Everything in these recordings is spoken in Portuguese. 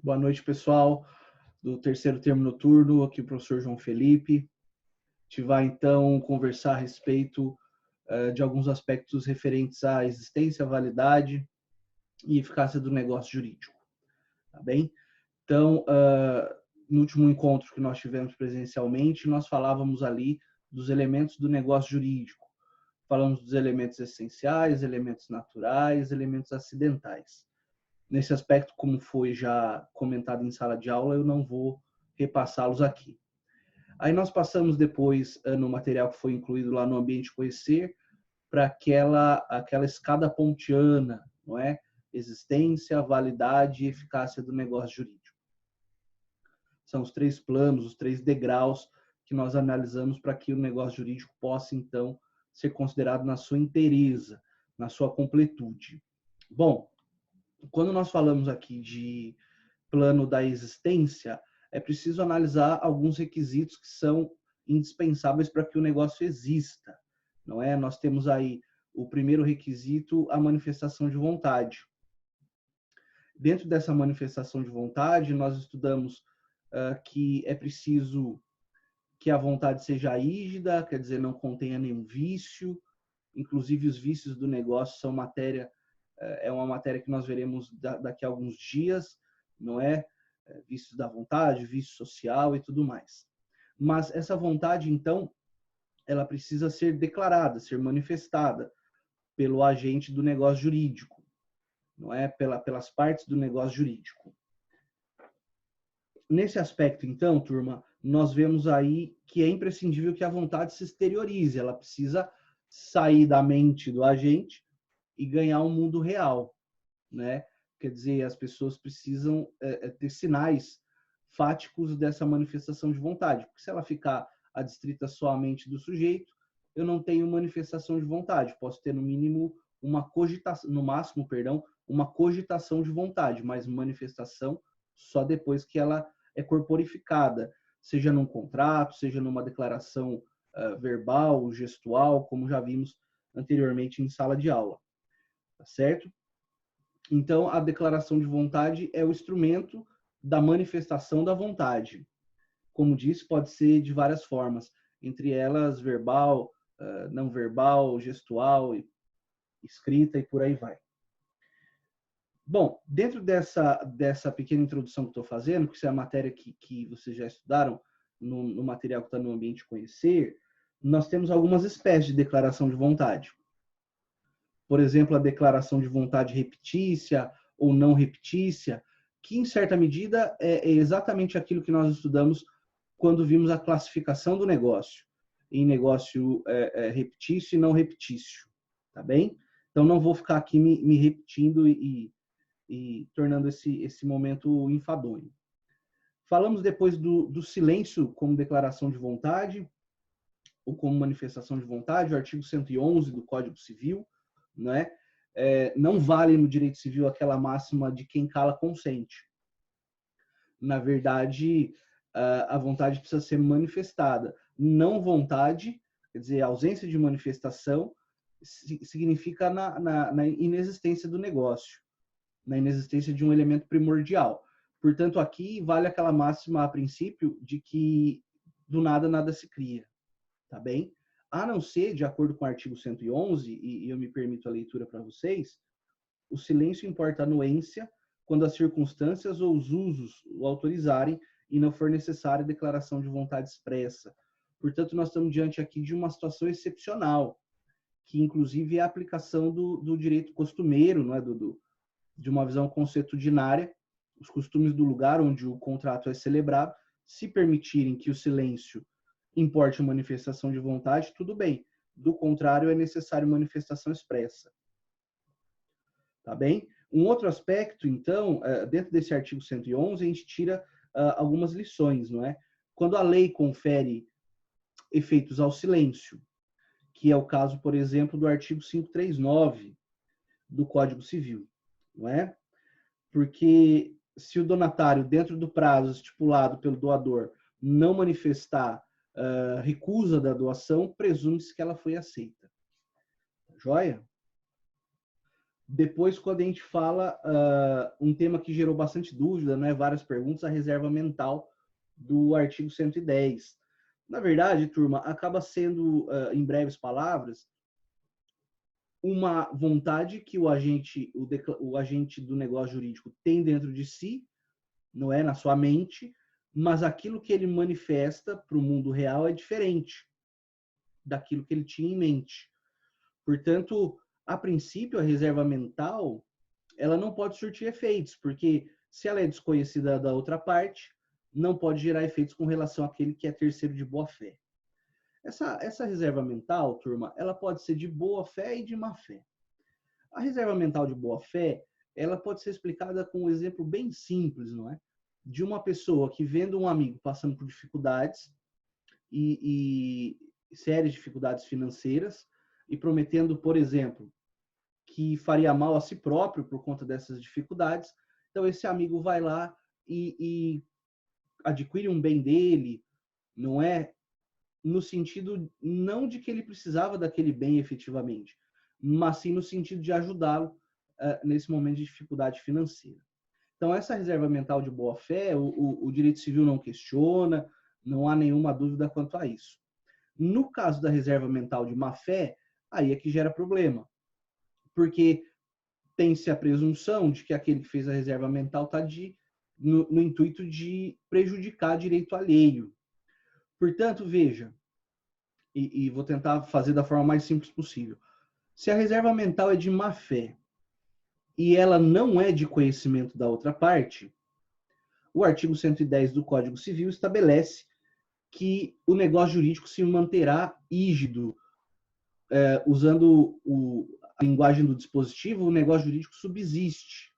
Boa noite, pessoal do terceiro termo noturno. Aqui o professor João Felipe. A gente vai, então, conversar a respeito de alguns aspectos referentes à existência, validade e eficácia do negócio jurídico. Tá bem? Então, no último encontro que nós tivemos presencialmente, nós falávamos ali dos elementos do negócio jurídico. Falamos dos elementos essenciais, elementos naturais, elementos acidentais. Nesse aspecto, como foi já comentado em sala de aula, eu não vou repassá-los aqui. Aí nós passamos depois no material que foi incluído lá no Ambiente Conhecer para aquela escada pontiana, não é? Existência, validade e eficácia do negócio jurídico. São os três planos, os três degraus que nós analisamos para que o negócio jurídico possa, então, ser considerado na sua inteireza, na sua completude. Bom, quando nós falamos aqui de plano da existência, é preciso analisar alguns requisitos que são indispensáveis para que o negócio exista, não é? Nós temos aí o primeiro requisito, a manifestação de vontade. Dentro dessa manifestação de vontade, nós estudamos que é preciso que a vontade seja rígida, quer dizer, não contenha nenhum vício, inclusive os vícios do negócio são é uma matéria que nós veremos daqui a alguns dias, não é? Vícios da vontade, vício social e tudo mais. Mas essa vontade, então, ela precisa ser declarada, ser manifestada pelo agente do negócio jurídico, não é? Pelas partes do negócio jurídico. Nesse aspecto, então, turma, nós vemos aí que é imprescindível que a vontade se exteriorize, ela precisa sair da mente do agente e ganhar um mundo real, né? Quer dizer, as pessoas precisam ter sinais fáticos dessa manifestação de vontade, porque se ela ficar adstrita só à mente do sujeito, eu não tenho manifestação de vontade, posso ter no mínimo uma cogitação, no máximo, perdão, uma cogitação de vontade, mas manifestação só depois que ela é corporificada, seja num contrato, seja numa declaração verbal, gestual, como já vimos anteriormente em sala de aula. Tá certo? Então, a declaração de vontade é o instrumento da manifestação da vontade. Como disse, pode ser de várias formas, entre elas verbal, não verbal, gestual, escrita e por aí vai. Bom, dentro dessa pequena introdução que estou fazendo, que isso é a matéria que vocês já estudaram no material que está no Ambiente Conhecer, nós temos algumas espécies de declaração de vontade. Por exemplo, a declaração de vontade repetícia ou não repetícia, que em certa medida é exatamente aquilo que nós estudamos quando vimos a classificação do negócio, em negócio repetício e não repetício, tá bem? Então não vou ficar aqui me repetindo e tornando esse momento enfadonho. Falamos depois do silêncio como declaração de vontade, ou como manifestação de vontade, o artigo 111 do Código Civil, né? Não vale no direito civil aquela máxima de quem cala consente. Na verdade, a vontade precisa ser manifestada. Não vontade, quer dizer, a ausência de manifestação, significa na inexistência do negócio, na inexistência de um elemento primordial. Portanto, aqui vale aquela máxima a princípio de que do nada nada se cria, tá bem? A não ser, de acordo com o artigo 111, e eu me permito a leitura para vocês, o silêncio importa anuência quando as circunstâncias ou os usos o autorizarem e não for necessária declaração de vontade expressa. Portanto, nós estamos diante aqui de uma situação excepcional, que inclusive é a aplicação do direito costumeiro, não é? De uma visão consuetudinária, os costumes do lugar onde o contrato é celebrado, se permitirem que o silêncio importe manifestação de vontade, tudo bem. Do contrário, é necessário manifestação expressa. Tá bem? Um outro aspecto, então, dentro desse artigo 111, a gente tira algumas lições, não é? Quando a lei confere efeitos ao silêncio, que é o caso, por exemplo, do artigo 539 do Código Civil, não é? Porque se o donatário, dentro do prazo estipulado pelo doador, não manifestar recusa da doação, presume-se que ela foi aceita. Joia? Depois, quando a gente fala um tema que gerou bastante dúvida, né, várias perguntas, a reserva mental do artigo 110. Na verdade, turma, acaba sendo, em breves palavras, uma vontade que o agente do negócio jurídico tem dentro de si, não é na sua mente, mas aquilo que ele manifesta para o mundo real é diferente daquilo que ele tinha em mente. Portanto, a princípio, a reserva mental ela não pode surtir efeitos, porque se ela é desconhecida da outra parte, não pode gerar efeitos com relação àquele que é terceiro de boa fé. Essa reserva mental, turma, ela pode ser de boa fé e de má fé. A reserva mental de boa fé, ela pode ser explicada com um exemplo bem simples, não é? De uma pessoa que vendo um amigo passando por dificuldades e sérias dificuldades financeiras e prometendo, por exemplo, que faria mal a si próprio por conta dessas dificuldades. Então, esse amigo vai lá e adquire um bem dele, não é? No sentido não de que ele precisava daquele bem efetivamente, mas sim no sentido de ajudá-lo nesse momento de dificuldade financeira. Então, essa reserva mental de boa-fé, o direito civil não questiona, não há nenhuma dúvida quanto a isso. No caso da reserva mental de má-fé, aí é que gera problema, porque tem-se a presunção de que aquele que fez a reserva mental está no intuito de prejudicar direito alheio. Portanto, veja, e vou tentar fazer da forma mais simples possível. Se a reserva mental é de má fé e ela não é de conhecimento da outra parte, o artigo 110 do Código Civil estabelece que o negócio jurídico se manterá rígido, usando a linguagem do dispositivo, o negócio jurídico subsiste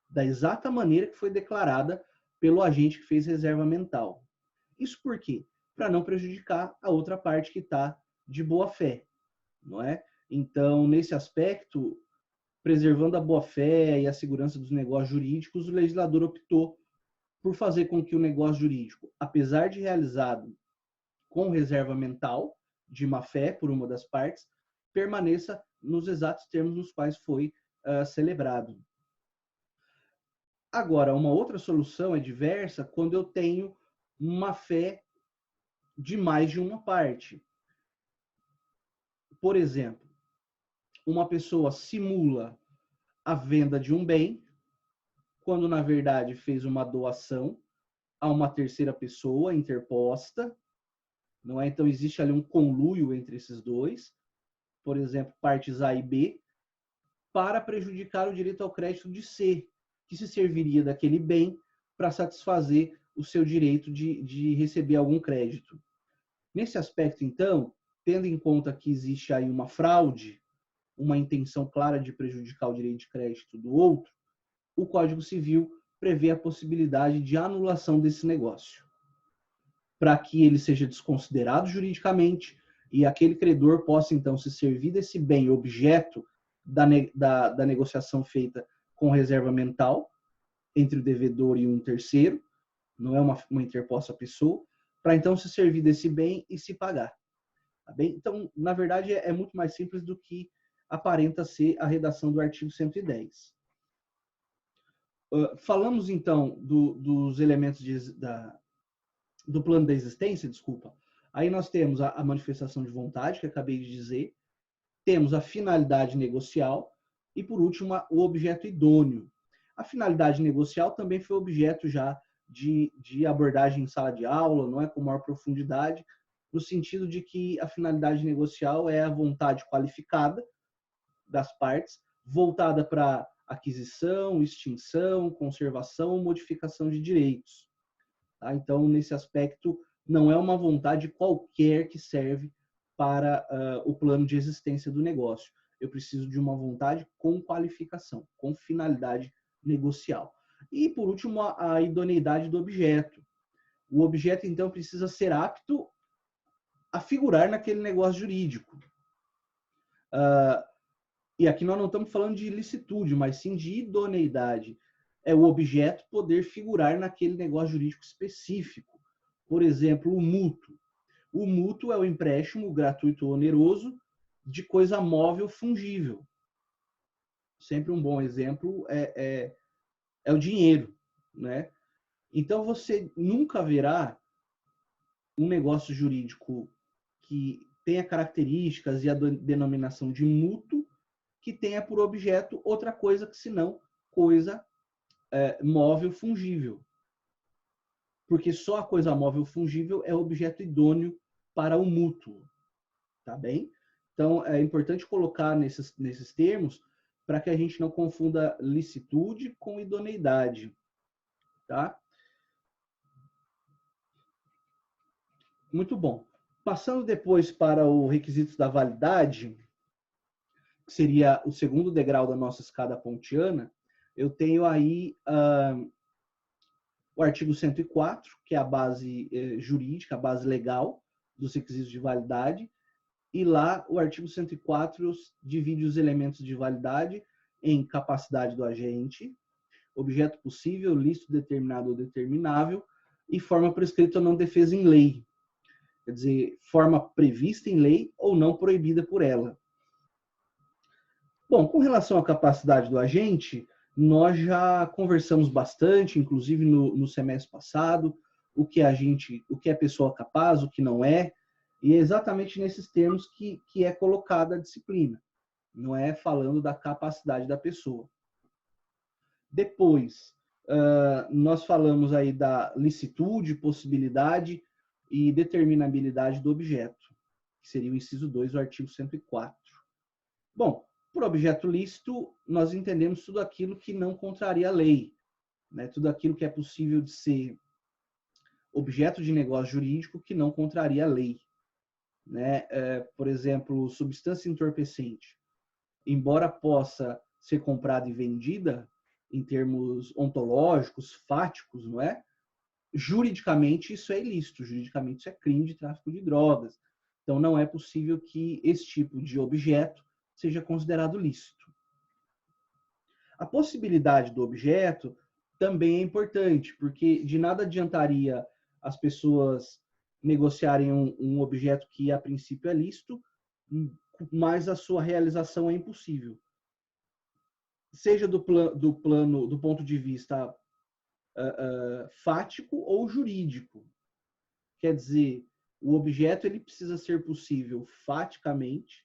da exata maneira que foi declarada pelo agente que fez reserva mental. Isso por quê? Para não prejudicar a outra parte que está de boa fé, não é? Então, nesse aspecto, preservando a boa fé e a segurança dos negócios jurídicos, o legislador optou por fazer com que o negócio jurídico, apesar de realizado com reserva mental, de má fé por uma das partes, permaneça nos exatos termos nos quais foi celebrado. Agora, uma outra solução é diversa quando eu tenho uma fé de mais de uma parte. Por exemplo, uma pessoa simula a venda de um bem, quando na verdade fez uma doação a uma terceira pessoa interposta, não é? Então existe ali um conluio entre esses dois, por exemplo, partes A e B, para prejudicar o direito ao crédito de C, que se serviria daquele bem para satisfazer o seu direito de receber algum crédito. Nesse aspecto, então, tendo em conta que existe aí uma fraude, uma intenção clara de prejudicar o direito de crédito do outro, o Código Civil prevê a possibilidade de anulação desse negócio, para que ele seja desconsiderado juridicamente e aquele credor possa, então, se servir desse bem objeto da negociação feita com reserva mental entre o devedor e um terceiro, não é uma interposta pessoa, para então se servir desse bem e se pagar. Tá bem? Então, na verdade, é muito mais simples do que aparenta ser a redação do artigo 110. Falamos, então, dos elementos do plano da existência, desculpa. Aí nós temos a manifestação de vontade, que acabei de dizer, temos a finalidade negocial e, por último, o objeto idôneo. A finalidade negocial também foi objeto já de abordagem em sala de aula, não é, com maior profundidade, no sentido de que a finalidade negocial é a vontade qualificada das partes, voltada para aquisição, extinção, conservação ou modificação de direitos. Tá? Então, nesse aspecto, não é uma vontade qualquer que serve para o plano de existência do negócio. Eu preciso de uma vontade com qualificação, com finalidade negocial. E, por último, a idoneidade do objeto. O objeto, então, precisa ser apto a figurar naquele negócio jurídico. E aqui nós não estamos falando de ilicitude, mas sim de idoneidade. É o objeto poder figurar naquele negócio jurídico específico. Por exemplo, o mútuo. O mútuo é o empréstimo gratuito ou oneroso de coisa móvel fungível. Sempre um bom exemplo é o dinheiro, né? Então, você nunca verá um negócio jurídico que tenha características e a denominação de mútuo que tenha por objeto outra coisa que senão coisa móvel fungível. Porque só a coisa móvel fungível é objeto idôneo para o mútuo, tá bem? Então, é importante colocar nesses termos para que a gente não confunda licitude com idoneidade, tá? Muito bom. Passando depois para o requisito da validade, que seria o segundo degrau da nossa escada pontiana, eu tenho aí o artigo 104, que é a base jurídica, a base legal dos requisitos de validade, e lá o artigo 104 divide os elementos de validade em capacidade do agente, objeto possível, lícito determinado ou determinável, e forma prescrita ou não defesa em lei. Quer dizer, forma prevista em lei ou não proibida por ela. Bom, com relação à capacidade do agente, nós já conversamos bastante, inclusive no semestre passado, o que é pessoa capaz, o que não é, e é exatamente nesses termos que é colocada a disciplina, não é falando da capacidade da pessoa. Depois, nós falamos aí da licitude, possibilidade e determinabilidade do objeto, que seria o inciso 2 do artigo 104. Bom, por objeto lícito, nós entendemos tudo aquilo que não contraria a lei, né? Tudo aquilo que é possível de ser objeto de negócio jurídico que não contraria a lei, né? Por exemplo, substância entorpecente, embora possa ser comprada e vendida em termos ontológicos, fáticos, não é? Juridicamente isso é ilícito, juridicamente isso é crime de tráfico de drogas. Então não é possível que esse tipo de objeto seja considerado lícito. A possibilidade do objeto também é importante, porque de nada adiantaria as pessoas negociarem um objeto que a princípio é lícito, mas a sua realização é impossível. Seja do ponto de vista fático ou jurídico. Quer dizer, o objeto ele precisa ser possível faticamente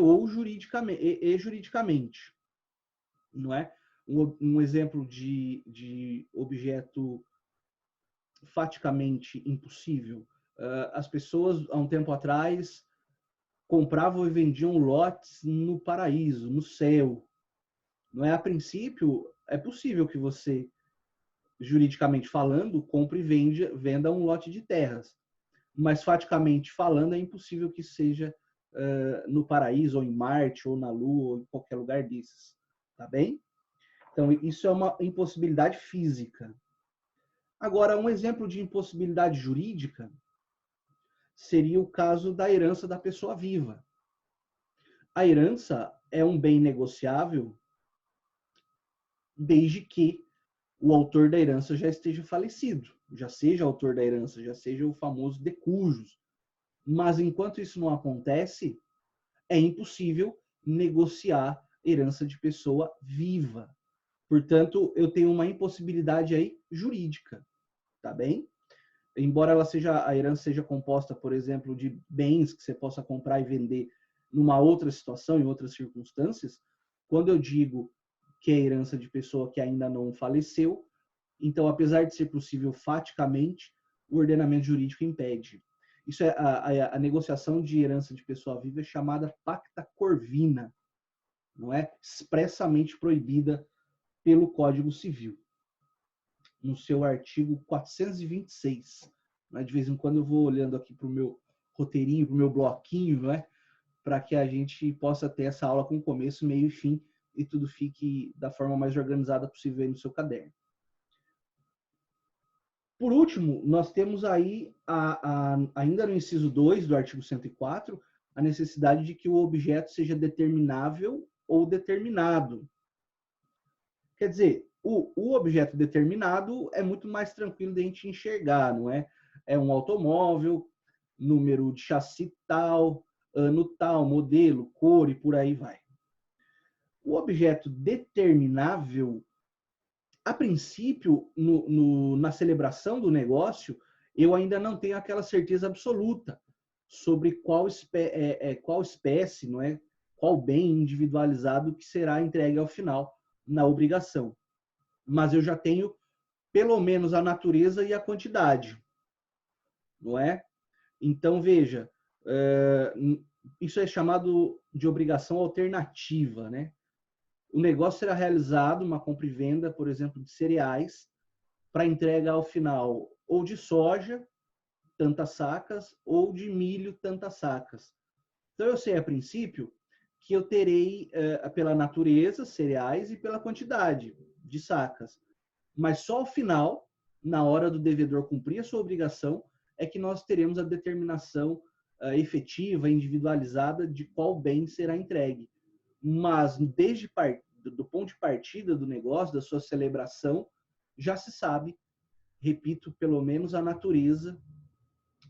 ou juridicamente, não é? Um exemplo de objeto faticamente impossível. As pessoas, há um tempo atrás, compravam e vendiam lotes no paraíso, no céu. Não é? A princípio, é possível que você, juridicamente falando, compre e venda um lote de terras. Mas, faticamente falando, é impossível que seja no paraíso, ou em Marte, ou na Lua, ou em qualquer lugar desses. Tá bem? Então, isso é uma impossibilidade física. Agora, um exemplo de impossibilidade jurídica seria o caso da herança da pessoa viva. A herança é um bem negociável desde que o autor da herança já esteja falecido, já seja autor da herança, já seja o famoso de cujus. Mas enquanto isso não acontece, é impossível negociar herança de pessoa viva. Portanto, eu tenho uma impossibilidade aí jurídica, tá bem? Embora a herança seja composta, por exemplo, de bens que você possa comprar e vender numa outra situação, em outras circunstâncias, quando eu digo que é herança de pessoa que ainda não faleceu, então, apesar de ser possível faticamente, o ordenamento jurídico impede. Isso é a negociação de herança de pessoa viva é chamada pacta corvina, não é? Expressamente proibida pelo Código Civil, no seu artigo 426. Né? De vez em quando eu vou olhando aqui para o meu roteirinho, para o meu bloquinho, não é? Para que a gente possa ter essa aula com começo, meio e fim, e tudo fique da forma mais organizada possível aí no seu caderno. Por último, nós temos aí, ainda no inciso 2 do artigo 104, a necessidade de que o objeto seja determinável ou determinado. Quer dizer, o objeto determinado é muito mais tranquilo de a gente enxergar, não é? É um automóvel, número de chassi tal, ano tal, modelo, cor e por aí vai. O objeto determinável, a princípio, na celebração do negócio, eu ainda não tenho aquela certeza absoluta sobre qual espécie, não é? Qual bem individualizado que será entregue ao final na obrigação. Mas eu já tenho pelo menos a natureza e a quantidade, não é? Então, veja, isso é chamado de obrigação alternativa, né? O negócio será realizado, uma compra e venda, por exemplo, de cereais, para entrega ao final ou de soja, tantas sacas, ou de milho, tantas sacas. Então, eu sei, a princípio, que eu terei, pela natureza, cereais e pela quantidade de sacas. Mas só ao final, na hora do devedor cumprir a sua obrigação, é que nós teremos a determinação efetiva, individualizada de qual bem será entregue. Mas, desde do ponto de partida do negócio, da sua celebração, já se sabe, repito, pelo menos a natureza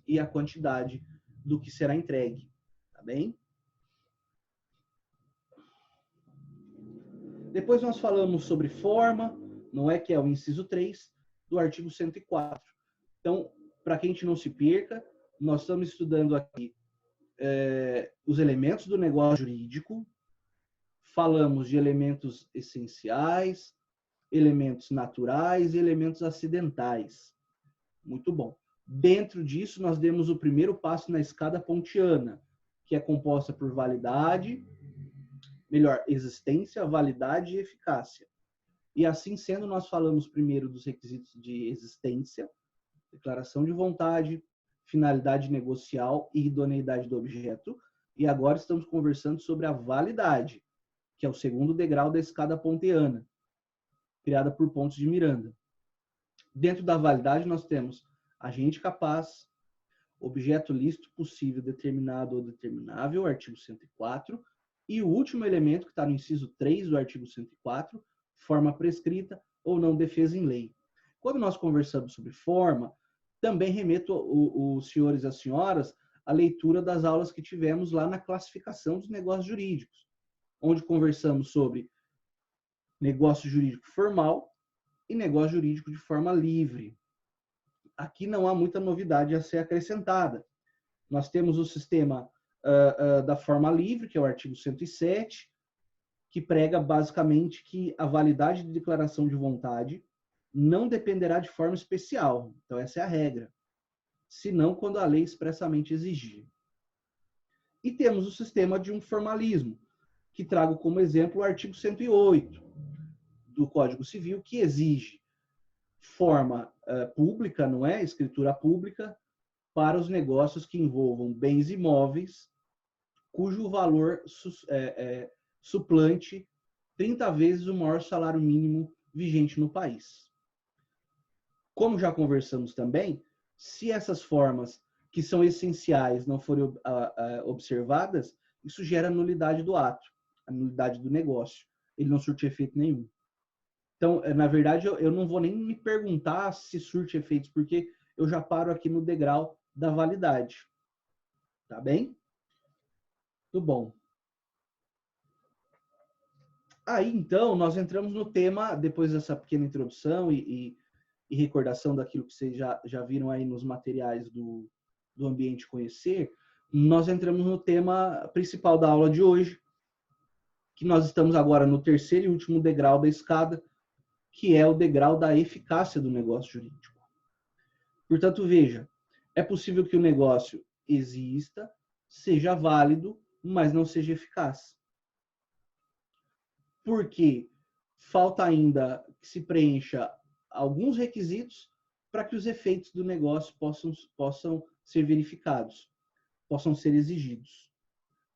e a quantidade do que será entregue. Tá bem? Depois nós falamos sobre forma, não é, que é o inciso 3 do artigo 104. Então, para que a gente não se perca, nós estamos estudando aqui os elementos do negócio jurídico, falamos de elementos essenciais, elementos naturais e elementos acidentais. Muito bom. Dentro disso, nós demos o primeiro passo na escada pontiana, que é composta por validade, existência, validade e eficácia. E assim sendo, nós falamos primeiro dos requisitos de existência, declaração de vontade, finalidade negocial e idoneidade do objeto. E agora estamos conversando sobre a validade, que é o segundo degrau da escada pontiana, criada por Pontes de Miranda. Dentro da validade, nós temos agente capaz, objeto lícito possível, determinado ou determinável, artigo 104, e o último elemento, que está no inciso 3 do artigo 104, forma prescrita ou não defesa em lei. Quando nós conversamos sobre forma, também remeto os senhores e as senhoras à leitura das aulas que tivemos lá na classificação dos negócios jurídicos, onde conversamos sobre negócio jurídico formal e negócio jurídico de forma livre. Aqui não há muita novidade a ser acrescentada. Nós temos o sistema da forma livre, que é o artigo 107, que prega basicamente que a validade de declaração de vontade não dependerá de forma especial. Então, essa é a regra. Senão, quando a lei expressamente exigir. E temos o sistema de um formalismo, que trago como exemplo o artigo 108 do Código Civil, que exige forma pública, não é? Escritura pública, para os negócios que envolvam bens imóveis, cujo valor suplante 30 vezes o maior salário mínimo vigente no país. Como já conversamos também, se essas formas que são essenciais não forem observadas, isso gera nulidade do ato, a nulidade do negócio. Ele não surte efeito nenhum. Então, na verdade, eu não vou nem me perguntar se surte efeitos, porque eu já paro aqui no degrau da validade. Tá bem? Muito bom. Aí, então, nós entramos no tema, depois dessa pequena introdução e recordação daquilo que vocês já viram aí nos materiais do Ambiente Conhecer, nós entramos no tema principal da aula de hoje, que nós estamos agora no terceiro e último degrau da escada, que é o degrau da eficácia do negócio jurídico. Portanto, veja, é possível que o negócio exista, seja válido, mas não seja eficaz. Porque falta ainda que se preencha alguns requisitos para que os efeitos do negócio possam ser verificados, possam ser exigidos.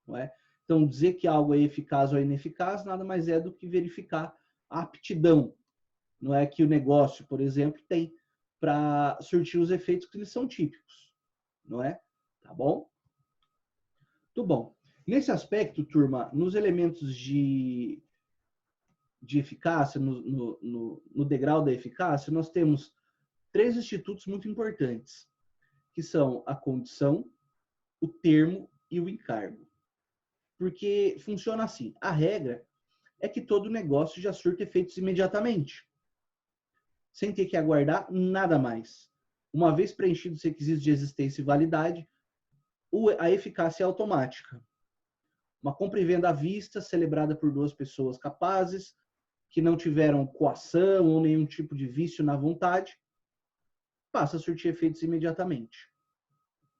Não é? Então, dizer que algo é eficaz ou ineficaz nada mais é do que verificar a aptidão, não é, que o negócio, por exemplo, tem para surtir os efeitos que lhes são típicos, não é? Tá bom? Muito bom. Nesse aspecto, turma, nos elementos de eficácia, no degrau da eficácia, nós temos 3 institutos muito importantes, que são a condição, o termo e o encargo. Porque funciona assim, a regra é que todo negócio já surte efeitos imediatamente, sem ter que aguardar nada mais. Uma vez preenchidos os requisitos de existência e validade, a eficácia é automática. Uma compra e venda à vista, celebrada por duas pessoas capazes, que não tiveram coação ou nenhum tipo de vício na vontade, passa a surtir efeitos imediatamente.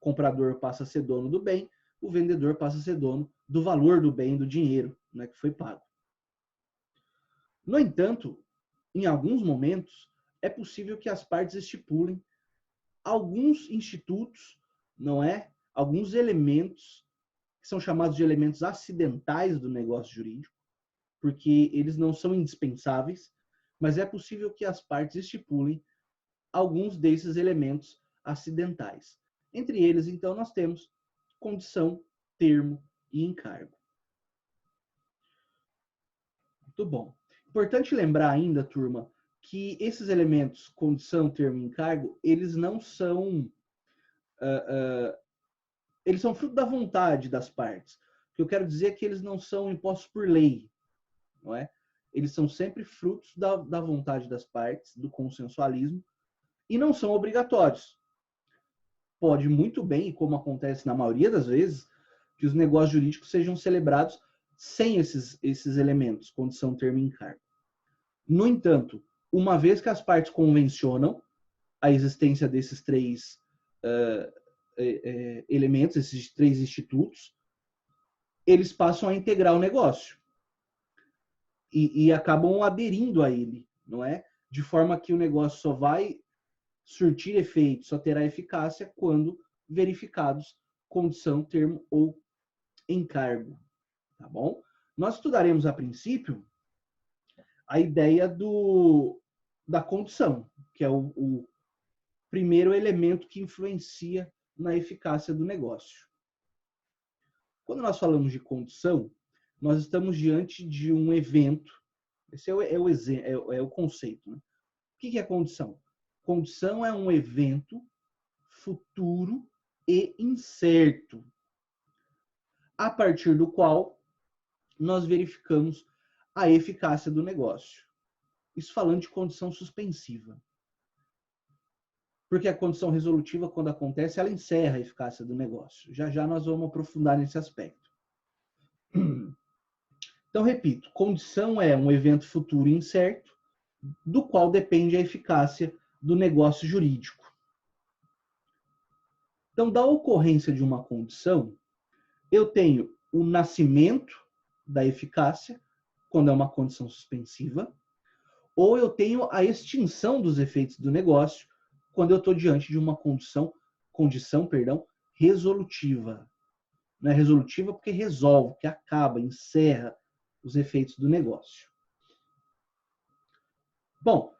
O comprador passa a ser dono do bem, o vendedor passa a ser dono do valor do bem, do dinheiro, né, que foi pago. No entanto, em alguns momentos, é possível que as partes estipulem alguns institutos, não é? Alguns elementos que são chamados de elementos acidentais do negócio jurídico, porque eles não são indispensáveis, mas é possível que as partes estipulem alguns desses elementos acidentais. Entre eles, então, nós temos condição, termo e encargo. Muito bom. Importante lembrar ainda, turma, que esses elementos, condição, termo e encargo, eles não são... eles são fruto da vontade das partes. O que eu quero dizer é que eles não são impostos por lei, não é? Eles são sempre frutos da vontade das partes, do consensualismo, e não são obrigatórios. Pode muito bem, e como acontece na maioria das vezes, que os negócios jurídicos sejam celebrados sem esses elementos, condição, termo e encargo. No entanto, uma vez que as partes convencionam a existência desses três elementos, esses três institutos, eles passam a integrar o negócio e acabam aderindo a ele, não é? De forma que o negócio só vai surtir efeito, só terá eficácia quando verificados condição, termo ou encargo, tá bom? Nós estudaremos a princípio a ideia da condição, que é o primeiro elemento que influencia na eficácia do negócio. Quando nós falamos de condição, nós estamos diante de um evento. Esse é o conceito. Né? O que é condição? Condição é um evento futuro e incerto, a partir do qual nós verificamos a eficácia do negócio. Isso falando de condição suspensiva. Porque a condição resolutiva, quando acontece, ela encerra a eficácia do negócio. Já já nós vamos aprofundar nesse aspecto. Então, repito, condição é um evento futuro incerto, do qual depende a eficácia do negócio jurídico. Então, da ocorrência de uma condição, eu tenho o nascimento da eficácia, quando é uma condição suspensiva, ou eu tenho a extinção dos efeitos do negócio, quando eu estou diante de uma condição resolutiva. Não é resolutiva porque resolve, que acaba, encerra os efeitos do negócio. Bom,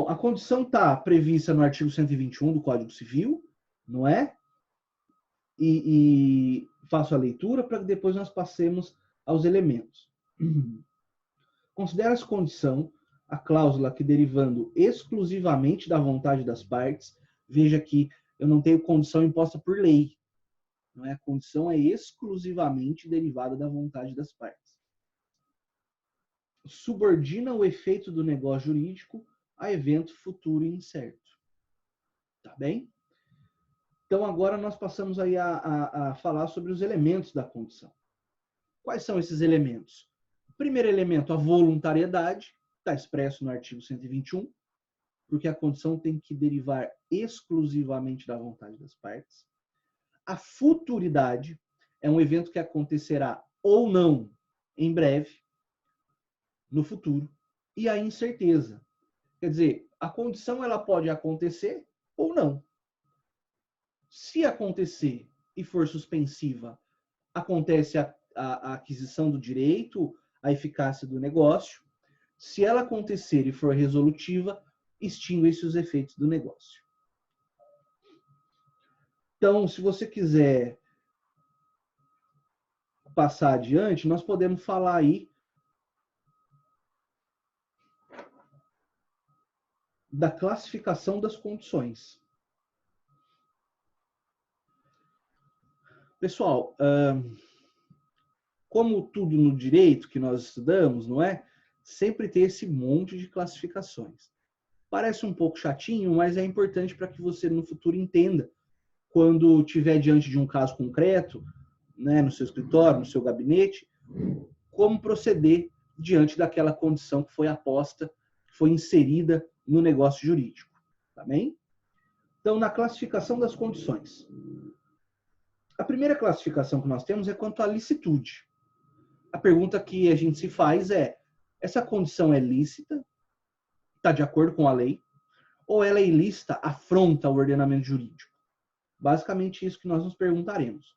a condição está prevista no artigo 121 do Código Civil, não é? E faço a leitura para que depois nós passemos aos elementos. Considera-se condição a cláusula que, derivando exclusivamente da vontade das partes, veja que eu não tenho condição imposta por lei. Não é? A condição é exclusivamente derivada da vontade das partes. Subordina o efeito do negócio jurídico a evento futuro e incerto. Tá bem? Então, agora nós passamos aí a falar sobre os elementos da condição. Quais são esses elementos? O primeiro elemento, a voluntariedade, está expresso no artigo 121, porque a condição tem que derivar exclusivamente da vontade das partes. A futuridade é um evento que acontecerá ou não em breve, no futuro. E a incerteza. Quer dizer, a condição ela pode acontecer ou não. Se acontecer e for suspensiva, acontece a aquisição do direito, a eficácia do negócio. Se ela acontecer e for resolutiva, extingue-se os efeitos do negócio. Então, se você quiser passar adiante, nós podemos falar aí da classificação das condições. Pessoal, como tudo no direito que nós estudamos, não é? Sempre tem esse monte de classificações. Parece um pouco chatinho, mas é importante para que você no futuro entenda, quando estiver diante de um caso concreto, né, no seu escritório, no seu gabinete, como proceder diante daquela condição que foi aposta, que foi inserida no negócio jurídico. Tá bem? Então, na classificação das condições. A primeira classificação que nós temos é quanto à licitude. A pergunta que a gente se faz é: essa condição é lícita? Está de acordo com a lei? Ou ela é ilícita, afronta o ordenamento jurídico? Basicamente isso que nós nos perguntaremos.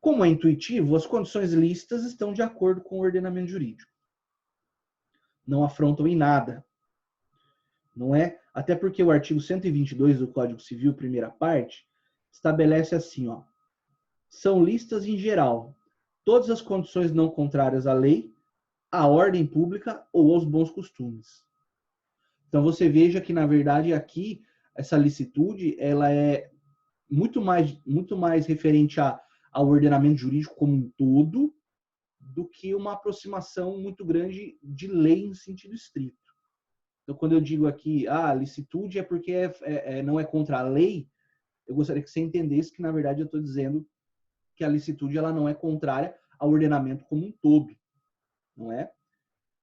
Como é intuitivo, as condições lícitas estão de acordo com o ordenamento jurídico. Não afrontam em nada. Não é? Até porque o artigo 122 do Código Civil, primeira parte, estabelece assim, ó: são lícitas em geral todas as condições não contrárias à lei, à ordem pública ou aos bons costumes. Então você veja que, na verdade, aqui, essa licitude, ela é muito mais referente ao ordenamento jurídico como um todo, do que uma aproximação muito grande de lei em sentido estrito. Então, quando eu digo aqui, licitude é porque não é contra a lei, eu gostaria que você entendesse que, na verdade, eu estou dizendo que a licitude ela não é contrária ao ordenamento como um todo, não é?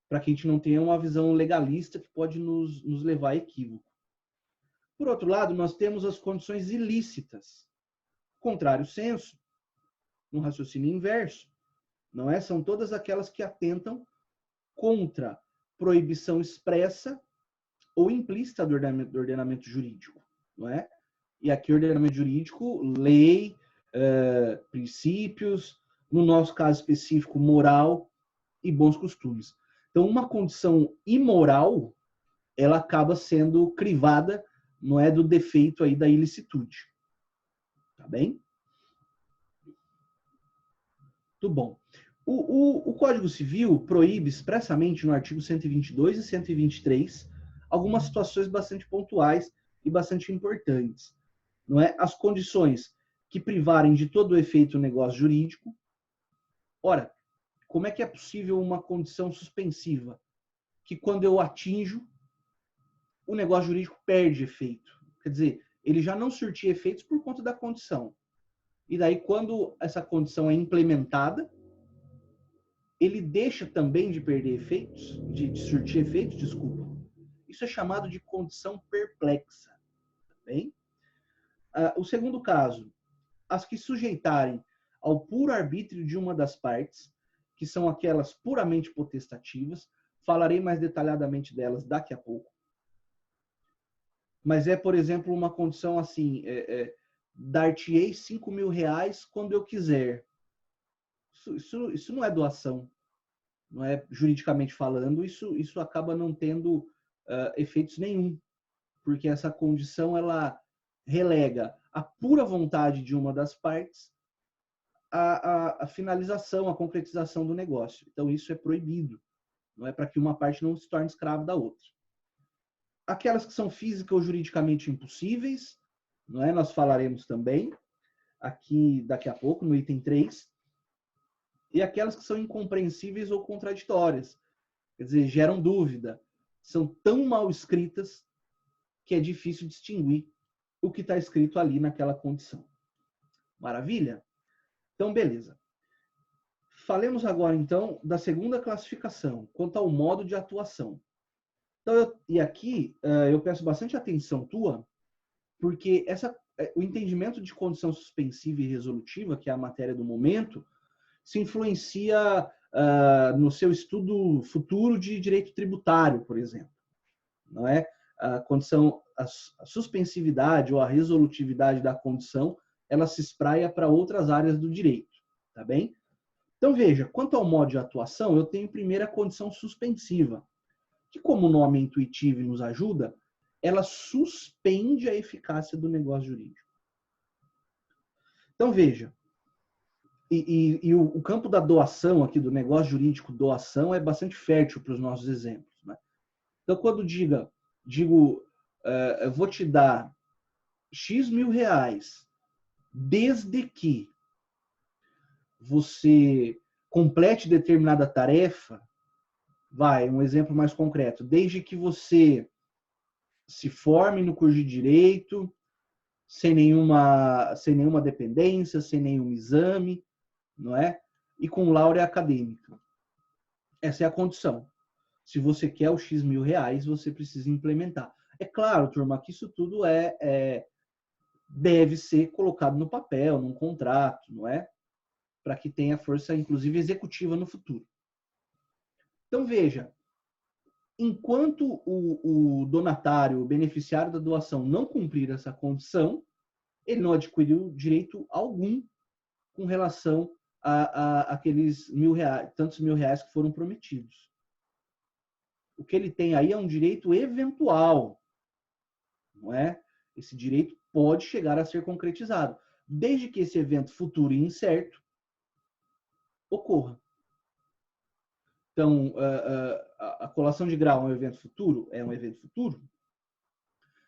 Para que a gente não tenha uma visão legalista que pode nos levar a equívoco. Por outro lado, nós temos as condições ilícitas. Contrário senso, no raciocínio inverso, não é? São todas aquelas que atentam contra proibição expressa ou implícita do ordenamento jurídico, não é? E aqui ordenamento jurídico, lei, princípios, no nosso caso específico, moral e bons costumes. Então, uma condição imoral, ela acaba sendo crivada, não é, do defeito aí da ilicitude. Tá bem? Muito bom. O Código Civil proíbe expressamente no artigo 122 e 123 algumas situações bastante pontuais e bastante importantes. Não é? As condições que privarem de todo o efeito o negócio jurídico. Ora, como é que é possível uma condição suspensiva? Que quando eu atinjo, o negócio jurídico perde efeito. Quer dizer, ele já não surtia efeitos por conta da condição. E daí, quando essa condição é implementada, ele deixa também de perder efeitos, de surtir efeitos, desculpa. Isso é chamado de condição perplexa. Tá bem? O segundo caso, as que sujeitarem ao puro arbítrio de uma das partes, que são aquelas puramente potestativas, falarei mais detalhadamente delas daqui a pouco. Mas é, por exemplo, uma condição assim, dar-te-ei 5.000 reais quando eu quiser. Isso não é doação, não é juridicamente falando, isso acaba não tendo efeitos nenhum, porque essa condição ela relega a pura vontade de uma das partes a finalização, a concretização do negócio. Então isso é proibido, não é, para que uma parte não se torne escrava da outra. Aquelas que são física ou juridicamente impossíveis, não é? Nós falaremos também aqui daqui a pouco no item 3. E aquelas que são incompreensíveis ou contraditórias, quer dizer, geram dúvida, são tão mal escritas que é difícil distinguir o que está escrito ali naquela condição. Maravilha? Então, beleza. Falemos agora, então, da segunda classificação, quanto ao modo de atuação. Então, aqui eu peço bastante atenção tua, porque o entendimento de condição suspensiva e resolutiva, que é a matéria do momento, se influencia no seu estudo futuro de direito tributário, por exemplo. Não é? A suspensividade ou a resolutividade da condição, ela se espraia para outras áreas do direito. Tá bem? Então, veja, quanto ao modo de atuação, eu tenho primeiro a condição suspensiva, que, como o nome é intuitivo e nos ajuda, ela suspende a eficácia do negócio jurídico. Então, veja, e o campo da doação aqui, do negócio jurídico doação, é bastante fértil para os nossos exemplos. Né? Então, quando digo, eu vou te dar X mil reais, desde que você complete determinada tarefa, um exemplo mais concreto, desde que você se forme no curso de Direito, sem nenhuma dependência, sem nenhum exame, não é? E com laurea acadêmica. Essa é a condição. Se você quer os X mil reais, você precisa implementar. É claro, turma, que isso tudo deve ser colocado no papel, num contrato, não é? Para que tenha força, inclusive, executiva no futuro. Então, veja, enquanto o donatário, o beneficiário da doação, não cumprir essa condição, ele não adquiriu direito algum com relação a aqueles tantos mil reais que foram prometidos. O que ele tem aí é um direito eventual, não é? Esse direito pode chegar a ser concretizado, desde que esse evento futuro e incerto ocorra. Então, a colação de grau é um evento futuro? É um evento futuro.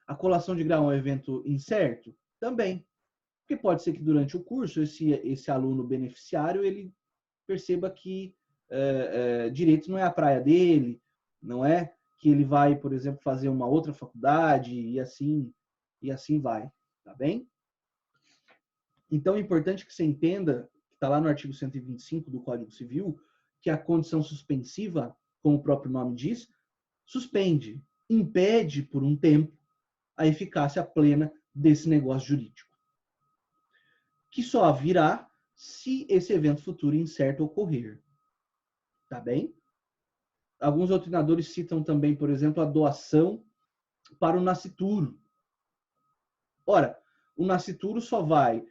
A colação de grau é um evento incerto? Também. Porque pode ser que durante o curso esse aluno beneficiário ele perceba que direito não é a praia dele, não é? Que ele vai, por exemplo, fazer uma outra faculdade e assim vai, tá bem? Então é importante que você entenda, que está lá no artigo 125 do Código Civil, que a condição suspensiva, como o próprio nome diz, suspende, impede por um tempo a eficácia plena desse negócio jurídico, que só virá se esse evento futuro incerto ocorrer. Tá bem? Alguns doutrinadores citam também, por exemplo, a doação para o nascituro. Ora, o nascituro só vai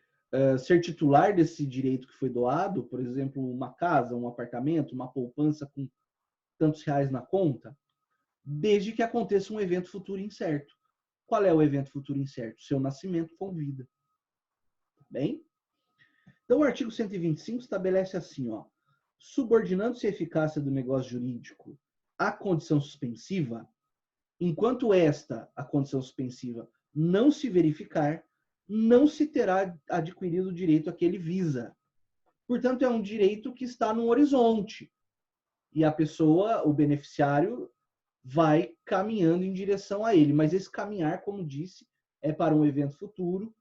ser titular desse direito que foi doado, por exemplo, uma casa, um apartamento, uma poupança com tantos reais na conta, desde que aconteça um evento futuro incerto. Qual é o evento futuro incerto? Seu nascimento com vida. Tá bem? Então, o artigo 125 estabelece assim, ó, subordinando-se a eficácia do negócio jurídico à condição suspensiva, enquanto a condição suspensiva, não se verificar, não se terá adquirido o direito a que ele visa. Portanto, é um direito que está no horizonte. E a pessoa, o beneficiário, vai caminhando em direção a ele. Mas esse caminhar, como disse, é para um evento futuro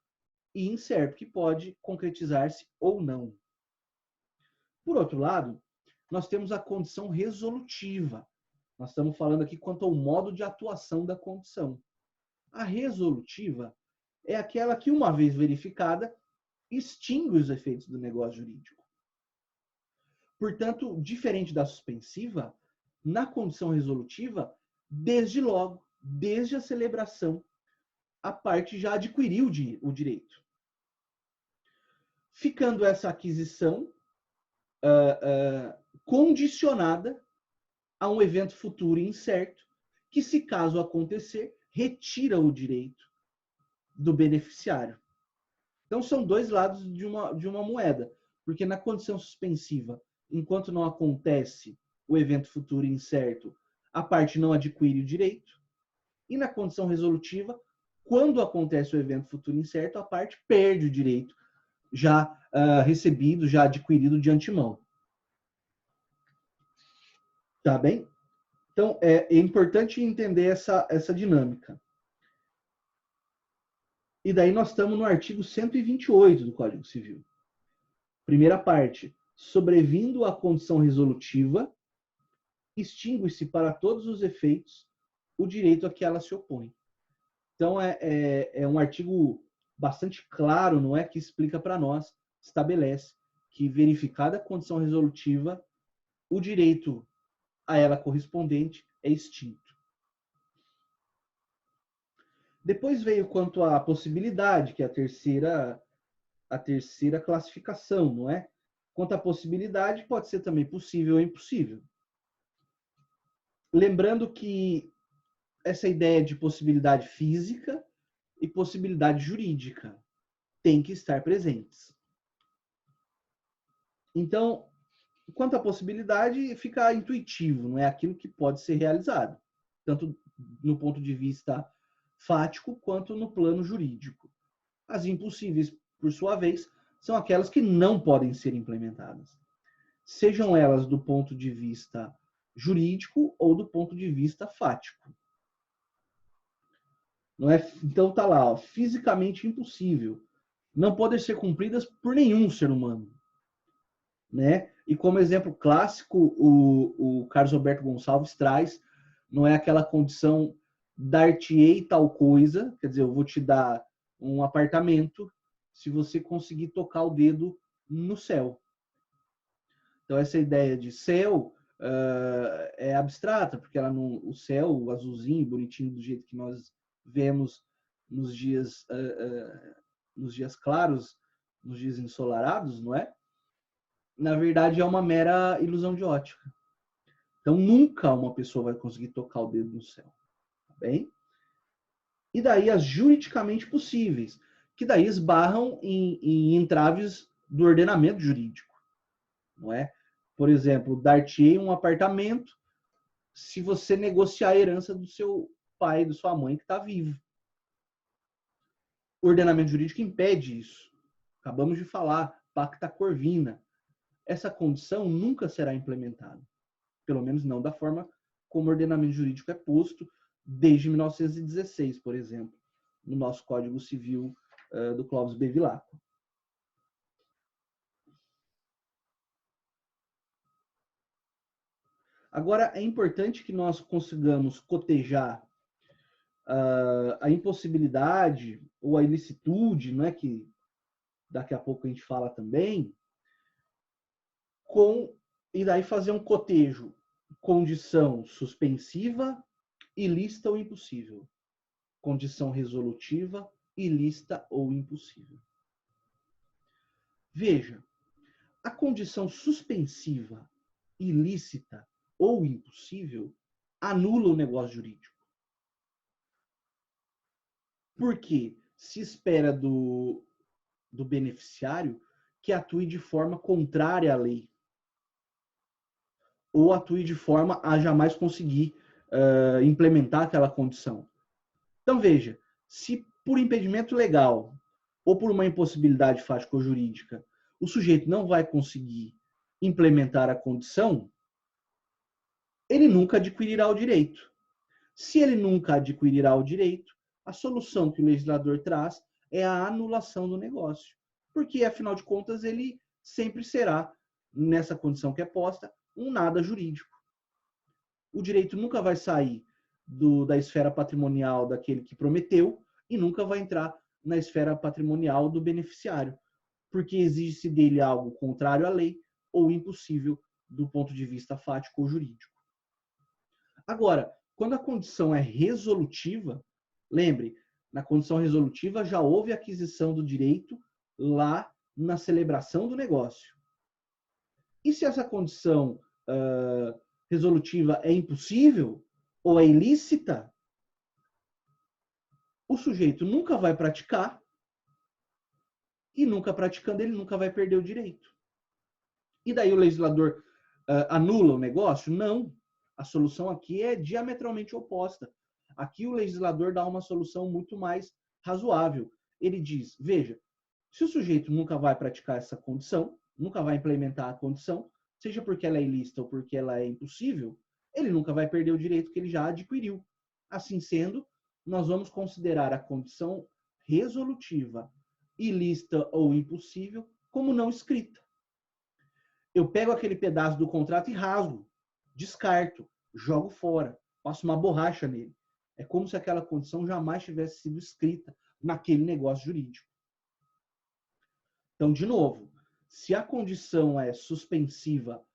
e incerto, que pode concretizar-se ou não. Por outro lado, nós temos a condição resolutiva. Nós estamos falando aqui quanto ao modo de atuação da condição. A resolutiva é aquela que, uma vez verificada, extingue os efeitos do negócio jurídico. Portanto, diferente da suspensiva, na condição resolutiva, desde logo, desde a celebração, a parte já adquiriu o direito. Ficando essa aquisição condicionada a um evento futuro incerto, que, se caso acontecer, retira o direito do beneficiário. Então, são dois lados de uma moeda, porque na condição suspensiva, enquanto não acontece o evento futuro incerto, a parte não adquire o direito, e na condição resolutiva, quando acontece o evento futuro incerto, a parte perde o direito já recebido, já adquirido de antemão. Tá bem? Então, é importante entender essa dinâmica. E daí nós estamos no artigo 128 do Código Civil. Primeira parte. Sobrevindo à condição resolutiva, extingue-se para todos os efeitos o direito a que ela se opõe. Então, é um artigo bastante claro, não é? Que explica para nós, estabelece que, verificada a condição resolutiva, o direito a ela correspondente é extinto. Depois veio quanto à possibilidade, que é a terceira classificação, não é? Quanto à possibilidade, pode ser também possível ou impossível. Lembrando que essa ideia de possibilidade física e possibilidade jurídica tem que estar presentes. Então, quanto à possibilidade, fica intuitivo, não é aquilo que pode ser realizado, tanto no ponto de vista fático quanto no plano jurídico. As impossíveis, por sua vez, são aquelas que não podem ser implementadas. Sejam elas do ponto de vista jurídico ou do ponto de vista fático. Não é? Então tá lá, ó, fisicamente impossível. Não podem ser cumpridas por nenhum ser humano. Né? E como exemplo clássico, o Carlos Alberto Gonçalves traz, não é aquela condição dar-te-ei tal coisa, quer dizer, eu vou te dar um apartamento se você conseguir tocar o dedo no céu. Então essa ideia de céu é abstrata, porque ela não, o céu, o azulzinho, bonitinho do jeito que nós vemos nos dias claros, nos dias ensolarados, não é? Na verdade é uma mera ilusão de ótica. Então nunca uma pessoa vai conseguir tocar o dedo no céu, tá bem? E daí as juridicamente possíveis, que daí esbarram em entraves do ordenamento jurídico, não é? Por exemplo, dar-te-ei um apartamento se você negociar a herança do seu pai, da sua mãe que está vivo. O ordenamento jurídico impede isso. Acabamos de falar, pacta corvina. Essa condição nunca será implementada. Pelo menos não da forma como o ordenamento jurídico é posto desde 1916, por exemplo, no nosso Código Civil do Clóvis Bevilacqua. Agora, é importante que nós consigamos cotejar a impossibilidade ou a ilicitude, não é, que daqui a pouco a gente fala também, e daí fazer um cotejo, condição suspensiva, ilícita ou impossível. Condição resolutiva, ilícita ou impossível. Veja, a condição suspensiva, ilícita ou impossível anula o negócio jurídico. Porque se espera do beneficiário que atue de forma contrária à lei. Ou atue de forma a jamais conseguir implementar aquela condição. Então, veja, se por impedimento legal ou por uma impossibilidade fática ou jurídica o sujeito não vai conseguir implementar a condição, ele nunca adquirirá o direito. Se ele nunca adquirirá o direito, a solução que o legislador traz é a anulação do negócio. Porque, afinal de contas, ele sempre será, nessa condição que é posta, um nada jurídico. O direito nunca vai sair da esfera patrimonial daquele que prometeu e nunca vai entrar na esfera patrimonial do beneficiário, porque exige-se dele algo contrário à lei ou impossível do ponto de vista fático ou jurídico. Agora, quando a condição é resolutiva, lembre, na condição resolutiva já houve aquisição do direito lá na celebração do negócio. E se essa condição resolutiva é impossível ou é ilícita, o sujeito nunca vai praticar e nunca praticando ele nunca vai perder o direito. E daí o legislador anula o negócio? Não. A solução aqui é diametralmente oposta. Aqui o legislador dá uma solução muito mais razoável. Ele diz, veja, se o sujeito nunca vai praticar essa condição, nunca vai implementar a condição, seja porque ela é ilícita ou porque ela é impossível, ele nunca vai perder o direito que ele já adquiriu. Assim sendo, nós vamos considerar a condição resolutiva, ilícita ou impossível, como não escrita. Eu pego aquele pedaço do contrato e rasgo, descarto, jogo fora, passo uma borracha nele. É como se aquela condição jamais tivesse sido escrita naquele negócio jurídico. Então, de novo, se a condição é suspensiva,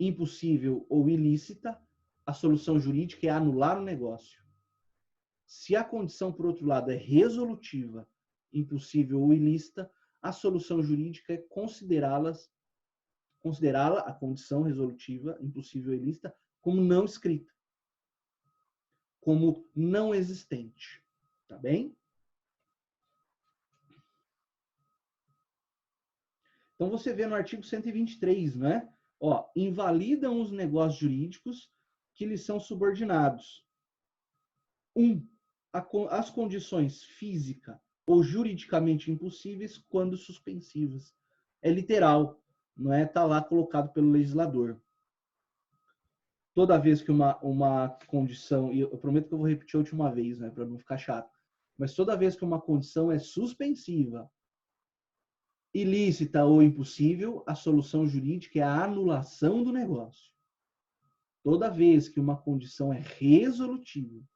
impossível ou ilícita, a solução jurídica é anular o negócio. Se a condição, por outro lado, é resolutiva, impossível ou ilícita, a solução jurídica é considerá-la, a condição resolutiva, impossível ou ilícita, como não escrita, como não existente. Tá bem? Então, você vê no artigo 123, né? Ó, invalidam os negócios jurídicos que lhes são subordinados. As condições física ou juridicamente impossíveis quando suspensivas. É literal, não é? Está lá colocado pelo legislador. Toda vez que uma condição, e eu prometo que eu vou repetir a última vez, né, para não ficar chato, mas toda vez que uma condição é suspensiva, ilícita ou impossível, a solução jurídica é a anulação do negócio. Toda vez que uma condição é resolutiva,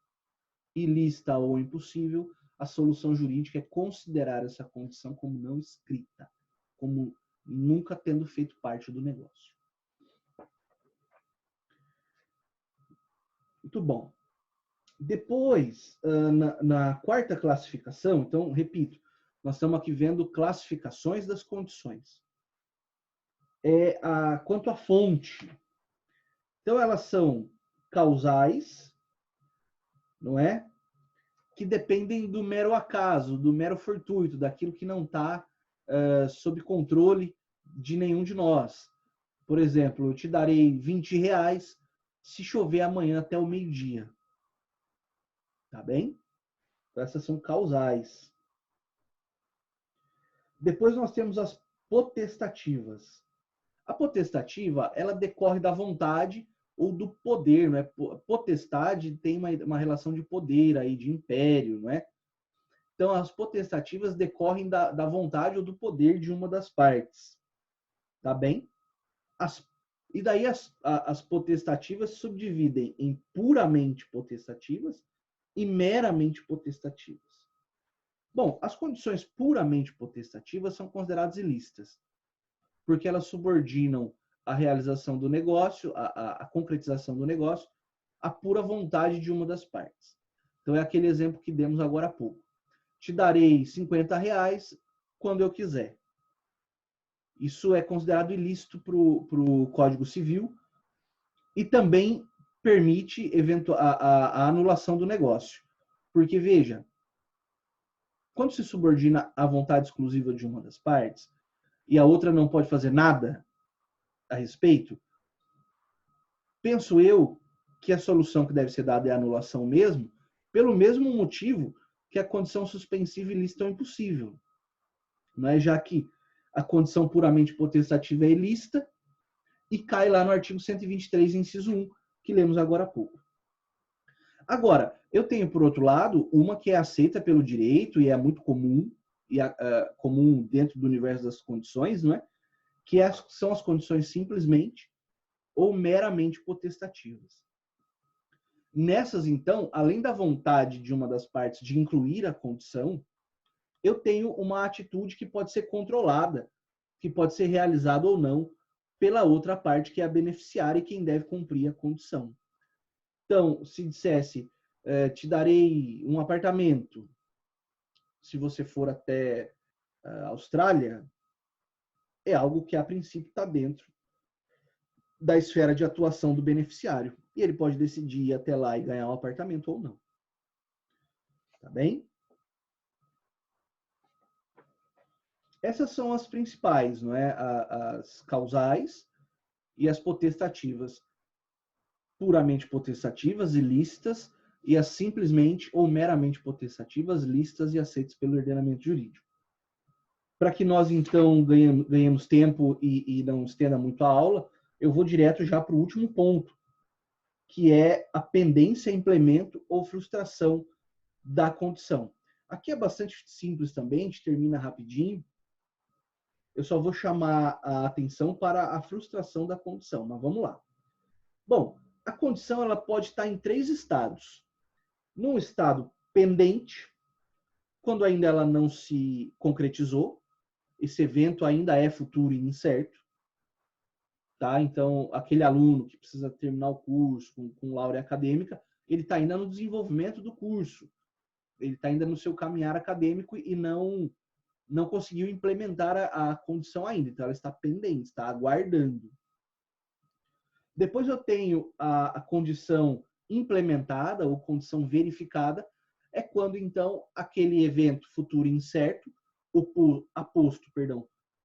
ilícita ou impossível, a solução jurídica é considerar essa condição como não escrita, como nunca tendo feito parte do negócio. Muito bom. Depois, na quarta classificação, então, repito, nós estamos aqui vendo classificações das condições. Quanto à fonte. Então, elas são causais, não é? Que dependem do mero acaso, do mero fortuito, daquilo que não está sob controle de nenhum de nós. Por exemplo, eu te darei R$20 se chover amanhã até o meio-dia. Tá bem? Então, essas são causais. Depois nós temos as potestativas. A potestativa, ela decorre da vontade ou do poder, não é? Potestade tem uma relação de poder aí, de império, não é? Então, as potestativas decorrem da vontade ou do poder de uma das partes. Tá bem? E daí as potestativas se subdividem em puramente potestativas e meramente potestativas. Bom, as condições puramente potestativas são consideradas ilícitas, porque elas subordinam a realização do negócio, a concretização do negócio, à pura vontade de uma das partes. Então, é aquele exemplo que demos agora há pouco. Te darei R$50 quando eu quiser. Isso é considerado ilícito para o Código Civil e também permite a anulação do negócio. Porque, veja, quando se subordina à vontade exclusiva de uma das partes e a outra não pode fazer nada a respeito, penso eu que a solução que deve ser dada é a anulação mesmo, pelo mesmo motivo que a condição suspensiva ilícita ou impossível. Não é? Já que a condição puramente potestativa é ilícita e cai lá no artigo 123, inciso 1, que lemos agora há pouco. Agora, eu tenho, por outro lado, uma que é aceita pelo direito e é muito comum, comum dentro do universo das condições, não é? Que são as condições simplesmente ou meramente potestativas. Nessas, então, além da vontade de uma das partes de incluir a condição, eu tenho uma atitude que pode ser controlada, que pode ser realizada ou não pela outra parte, que é a beneficiária e quem deve cumprir a condição. Então, se dissesse, te darei um apartamento, se você for até a Austrália, é algo que a princípio está dentro da esfera de atuação do beneficiário. E ele pode decidir ir até lá e ganhar um apartamento ou não. Tá bem? Essas são as principais, não é? As causais e as potestativas. Puramente potestativas, ilícitas, e as simplesmente ou meramente potestativas, lícitas e aceitas pelo ordenamento jurídico. Para que nós, então, ganhemos tempo e não estenda muito a aula, eu vou direto já para o último ponto, que é a pendência, implemento ou frustração da condição. Aqui é bastante simples também, a gente termina rapidinho. Eu só vou chamar a atenção para a frustração da condição, mas vamos lá. Bom, a condição ela pode estar em 3 estados. Num estado pendente, quando ainda ela não se concretizou, esse evento ainda é futuro e incerto. Tá? Então, aquele aluno que precisa terminar o curso com laurea acadêmica, ele está ainda no desenvolvimento do curso. Ele está ainda no seu caminhar acadêmico e não conseguiu implementar a condição ainda. Então, ela está pendente, está aguardando. Depois eu tenho a condição implementada ou condição verificada, é quando, então, aquele evento futuro incerto, aposto,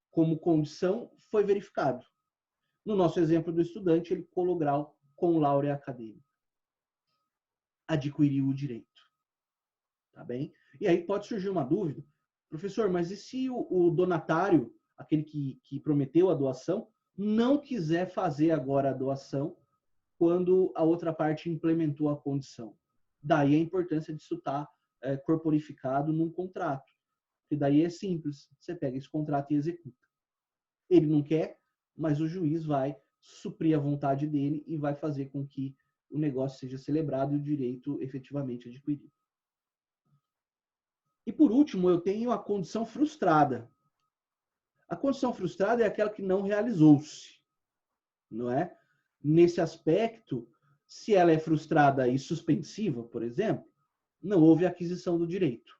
como condição, foi verificado. No nosso exemplo do estudante, ele colou grau com laurea acadêmica. Adquiriu o direito. Tá bem? E aí pode surgir uma dúvida. Professor, mas e se o donatário, aquele que prometeu a doação, não quiser fazer agora a doação quando a outra parte implementou a condição? Daí a importância disso estar corporificado num contrato. Porque daí é simples, você pega esse contrato e executa. Ele não quer, mas o juiz vai suprir a vontade dele e vai fazer com que o negócio seja celebrado e o direito efetivamente adquirido. E por último, eu tenho a condição frustrada. A condição frustrada é aquela que não realizou-se, não é? Nesse aspecto, se ela é frustrada e suspensiva, por exemplo, não houve aquisição do direito.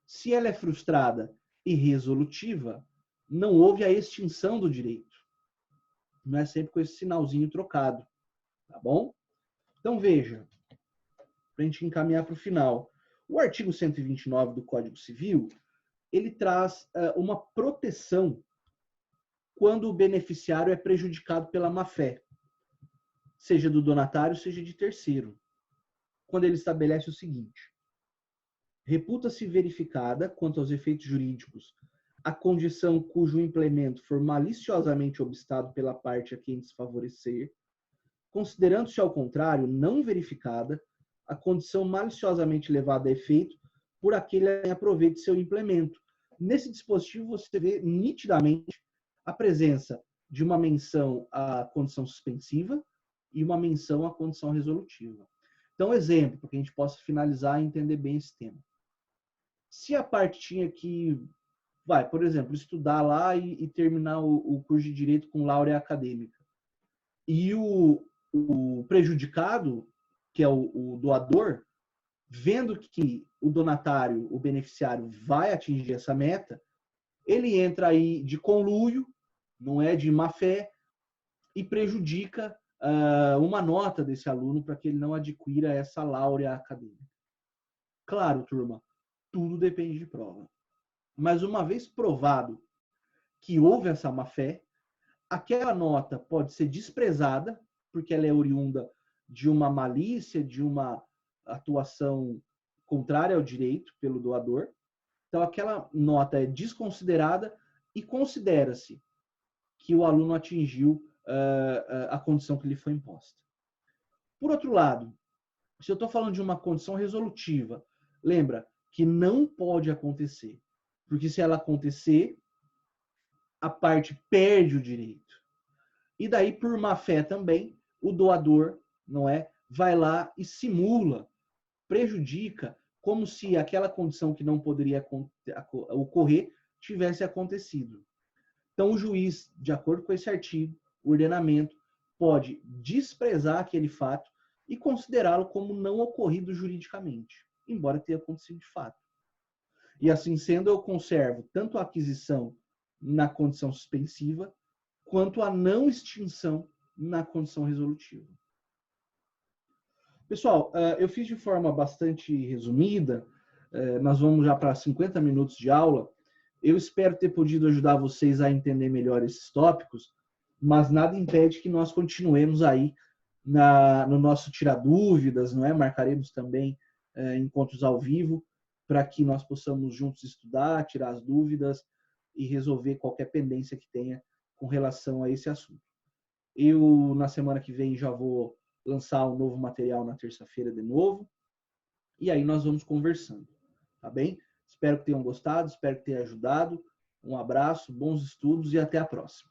Se ela é frustrada e resolutiva, não houve a extinção do direito. Não é sempre com esse sinalzinho trocado, tá bom? Então veja, para a gente encaminhar para o final, o artigo 129 do Código Civil, ele traz uma proteção quando o beneficiário é prejudicado pela má-fé, seja do donatário, seja de terceiro. Quando ele estabelece o seguinte: reputa-se verificada, quanto aos efeitos jurídicos, a condição cujo implemento for maliciosamente obstado pela parte a quem desfavorecer, considerando-se, ao contrário, não verificada, a condição maliciosamente levada a efeito por aquele a quem aproveite seu implemento. Nesse dispositivo, você vê nitidamente a presença de uma menção à condição suspensiva e uma menção à condição resolutiva. Então, exemplo, para que a gente possa finalizar e entender bem esse tema. Se a parte tinha que, por exemplo, estudar lá e terminar o curso de Direito com laurea acadêmica, e o prejudicado, que é o doador, vendo que o donatário, o beneficiário, vai atingir essa meta, ele entra aí de conluio, não é de má fé, e prejudica uma nota desse aluno para que ele não adquira essa laurea acadêmica. Claro, turma, tudo depende de prova. Mas uma vez provado que houve essa má fé, aquela nota pode ser desprezada, porque ela é oriunda de uma malícia, de uma atuação contrária ao direito pelo doador. Então, aquela nota é desconsiderada e considera-se que o aluno atingiu a condição que lhe foi imposta. Por outro lado, se eu estou falando de uma condição resolutiva, lembra que não pode acontecer, porque se ela acontecer, a parte perde o direito. E daí, por má fé também, o doador, não é, vai lá e simula, prejudica, como se aquela condição que não poderia ocorrer tivesse acontecido. Então, o juiz, de acordo com esse artigo, o ordenamento, pode desprezar aquele fato e considerá-lo como não ocorrido juridicamente, embora tenha acontecido de fato. E assim sendo, eu conservo tanto a aquisição na condição suspensiva, quanto a não extinção na condição resolutiva. Pessoal, eu fiz de forma bastante resumida, nós vamos já para 50 minutos de aula. Eu espero ter podido ajudar vocês a entender melhor esses tópicos, mas nada impede que nós continuemos aí no nosso Tirar Dúvidas, não é? Marcaremos também encontros ao vivo, para que nós possamos juntos estudar, tirar as dúvidas e resolver qualquer pendência que tenha com relação a esse assunto. Eu, na semana que vem, já vou lançar um novo material na terça-feira de novo, e aí nós vamos conversando, tá bem? Espero que tenham gostado, espero que tenha ajudado. Um abraço, bons estudos e até a próxima.